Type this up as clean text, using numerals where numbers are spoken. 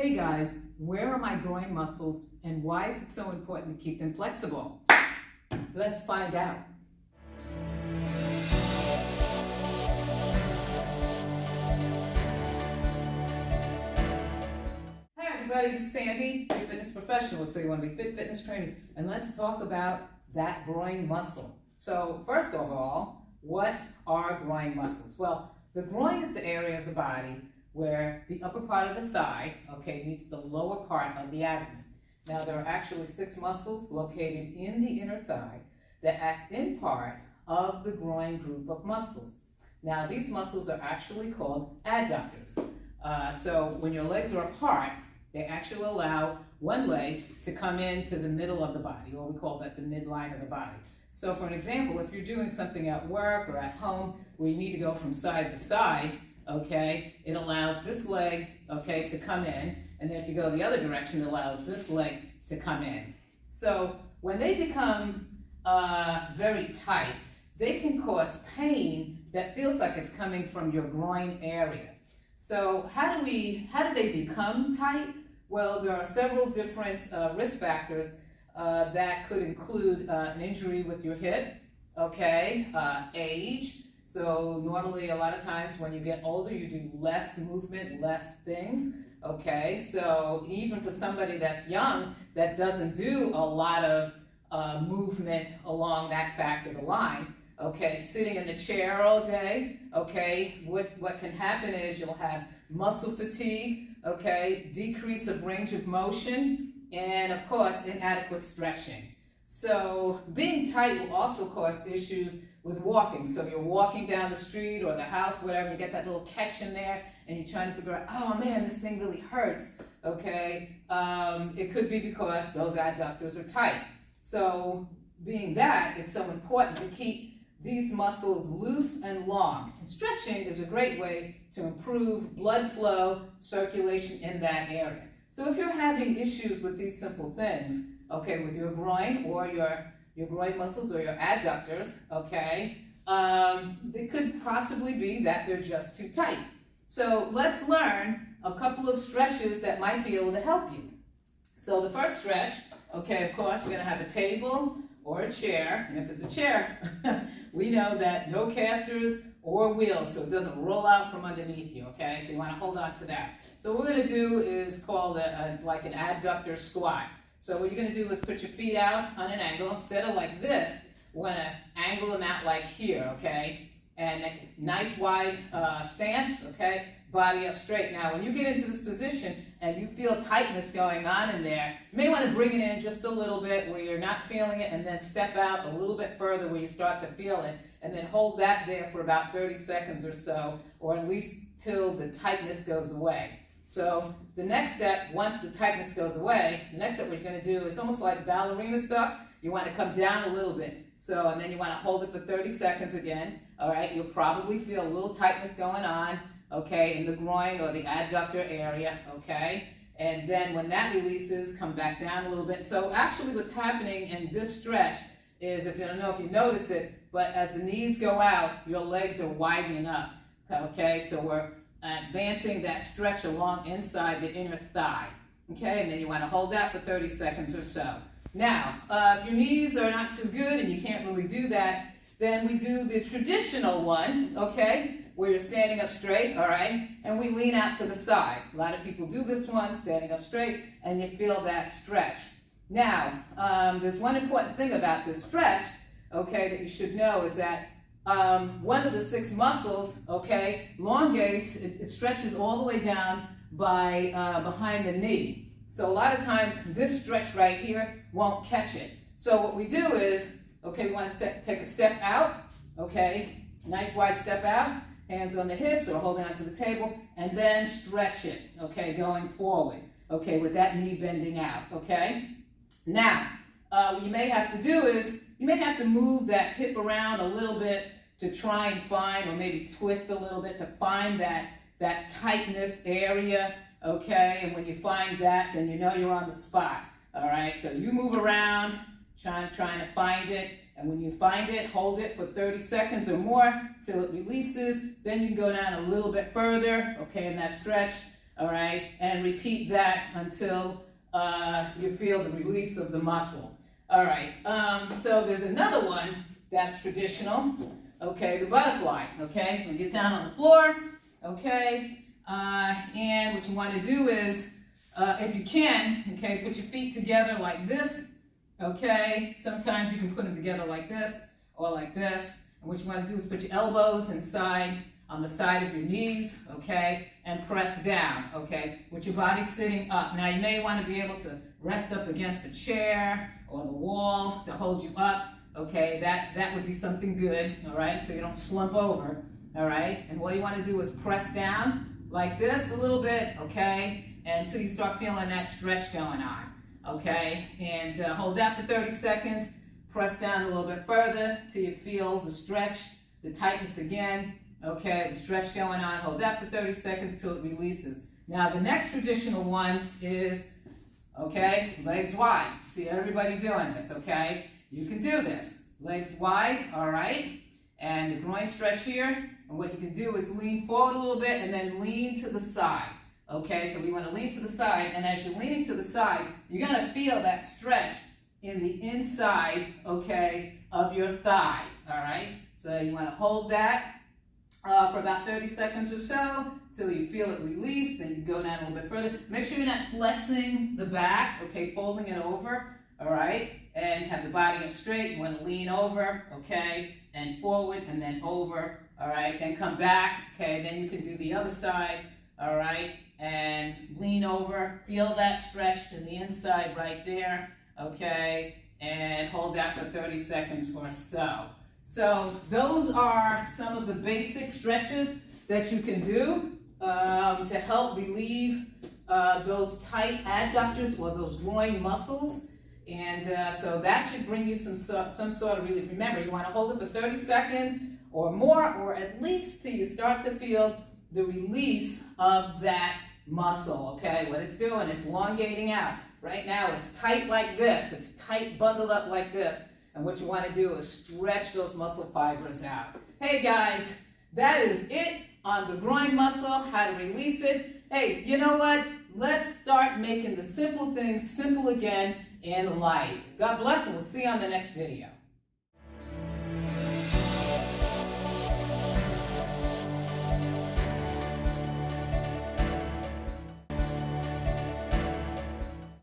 Hey guys, where are my groin muscles and why is it so important to keep them flexible? Let's find out. Hi everybody, this is Sandy, your fitness professional. So you want to be fit fitness trainers, and let's talk about that groin muscle. So first of all, what are groin muscles? Well, the groin is the area of the body where the upper part of the thigh, meets the lower part of the abdomen. Now there are actually 6 muscles located in the inner thigh that act in part of the groin group of muscles. Now these muscles are actually called adductors. So when your legs are apart, they actually allow one leg to come into the middle of the body, or we call that the midline of the body. So for an example, if you're doing something at work or at home where you need to go from side to side, it allows this leg, to come in, and then if you go the other direction, it allows this leg to come in. So when they become very tight, they can cause pain that feels like it's coming from your groin area. So how do they become tight? Well, there are several different risk factors that could include an injury with your hip, age. So normally a lot of times when you get older, you do less movement, less things, So even for somebody that's young, that doesn't do a lot of movement along that factor of the line, sitting in the chair all day, what can happen is you'll have muscle fatigue, decrease of range of motion, and of course, inadequate stretching. So being tight will also cause issues with walking. So you're walking down the street or the house, whatever, you get that little catch in there and you're trying to figure out, oh man, this thing really hurts, It could be because those adductors are tight. So being that, it's so important to keep these muscles loose and long. And stretching is a great way to improve blood flow, circulation in that area. So if you're having issues with these simple things, with your groin or your groin muscles or your adductors, it could possibly be that they're just too tight. So let's learn a couple of stretches that might be able to help you. So the first stretch, of course, we're going to have a table or a chair, and if it's a chair, we know that no casters or wheels, so it doesn't roll out from underneath you, So you want to hold on to that. So what we're going to do is called like an adductor squat. So what you're going to do is put your feet out on an angle. Instead of like this, we're going to angle them out like here, And a nice wide stance, Body up straight. Now, when you get into this position and you feel tightness going on in there, you may want to bring it in just a little bit where you're not feeling it, and then step out a little bit further where you start to feel it, and then hold that there for about 30 seconds or so, or at least till the tightness goes away. So the next step, once the tightness goes away, the next step what you're going to do is almost like ballerina stuff. You want to come down a little bit. So, and then you want to hold it for 30 seconds again. All right, you'll probably feel a little tightness going on, in the groin or the adductor area, And then when that releases, come back down a little bit. So actually what's happening in this stretch is, if you don't know if you notice it, but as the knees go out, your legs are widening up, So we're advancing that stretch along inside the inner thigh, And then you want to hold that for 30 seconds or so. Now, if your knees are not too good and you can't really do that, then we do the traditional one, where you're standing up straight, and we lean out to the side. A lot of people do this one, standing up straight, and you feel that stretch. Now, there's one important thing about this stretch, that you should know is that one of the 6 muscles, elongates, it stretches all the way down by behind the knee. So a lot of times this stretch right here won't catch it. So what we do is, we want to take a step out, nice wide step out, hands on the hips or holding onto the table, and then stretch it, going forward, with that knee bending out, Now, what you may have to do is, you may have to move that hip around a little bit to try and find, or maybe twist a little bit to find that tightness area, And when you find that, then you know you're on the spot, So you move around, trying to find it, and when you find it, hold it for 30 seconds or more till it releases. Then you can go down a little bit further, in that stretch, all right? And repeat that until you feel the release of the muscle. All right, so there's another one that's traditional, okay, the butterfly, okay? So we get down on the floor, okay? And what you want to do is, if you can, okay, put your feet together like this, okay? Sometimes you can put them together like this or like this. And what you want to do is put your elbows inside on the side of your knees, okay? And press down, okay? With your body sitting up. Now you may want to be able to rest up against a chair or the wall to hold you up, okay? That would be something good, all right? So you don't slump over, all right? And what you want to do is press down like this a little bit, okay? Until you start feeling that stretch going on, okay? And hold that for 30 seconds. Press down a little bit further till you feel the stretch, the tightness again, okay? The stretch going on. Hold that for 30 seconds till it releases. Now the next traditional one is, okay, legs wide. See everybody doing this, okay? You can do this. Legs wide, all right? And the groin stretch here. And what you can do is lean forward a little bit and then lean to the side. Okay, so we want to lean to the side, and as you're leaning to the side, you're going to feel that stretch in the inside, okay, of your thigh, all right? So you want to hold that for about 30 seconds or so till you feel it release. Then you go down a little bit further. Make sure you're not flexing the back, okay, folding it over, all right? And have the body up straight. You want to lean over, okay, and forward and then over, all right? Then come back, okay? Then you can do the other side, all right? And lean over, feel that stretch in the inside right there, okay? And hold that for 30 seconds or so. So those are some of the basic stretches that you can do to help relieve those tight adductors or those groin muscles. And so that should bring you some sort of relief. Remember, you want to hold it for 30 seconds or more, or at least till you start to feel the release of that muscle, okay? What it's doing, it's elongating out. Right now, it's tight like this. It's tight, bundled up like this. And what you want to do is stretch those muscle fibers out. Hey guys, that is it on the groin muscle, how to release it. Hey, you know what? Let's start making the simple things simple again in life. God bless, and we'll see you on the next video.